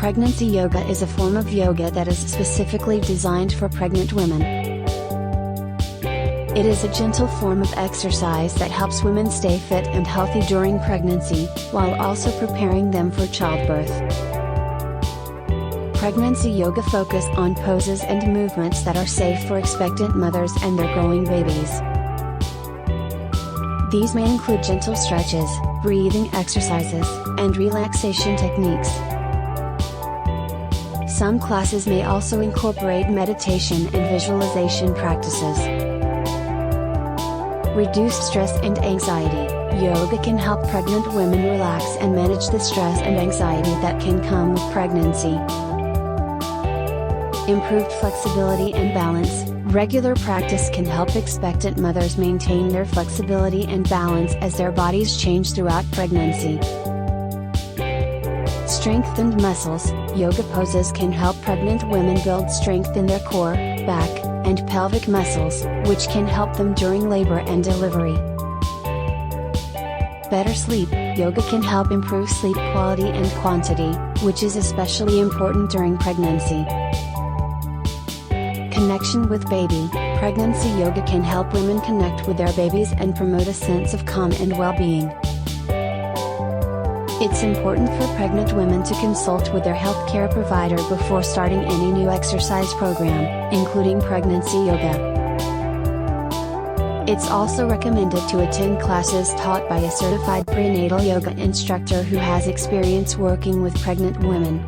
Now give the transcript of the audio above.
Pregnancy yoga is a form of yoga that is specifically designed for pregnant women. It is a gentle form of exercise that helps women stay fit and healthy during pregnancy, while also preparing them for childbirth. Pregnancy yoga focus on poses and movements that are safe for expectant mothers and their growing babies. These may include gentle stretches, breathing exercises, and relaxation techniques. Some classes may also incorporate meditation and visualization practices. Reduce stress and anxiety. Yoga can help pregnant women relax and manage the stress and anxiety that can come with pregnancy. Improved flexibility and balance. Regular practice can help expectant mothers maintain their flexibility and balance as their bodies change throughout pregnancy. Strengthened muscles. Yoga poses can help pregnant women build strength in their core, back, and pelvic muscles, which can help them during labor and delivery. Better sleep. Yoga can help improve sleep quality and quantity, which is especially important during pregnancy. Connection with baby. Pregnancy yoga can help women connect with their babies and promote a sense of calm and well-being. It's important for pregnant women to consult with their healthcare provider before starting any new exercise program, including pregnancy yoga. It's also recommended to attend classes taught by a certified prenatal yoga instructor who has experience working with pregnant women.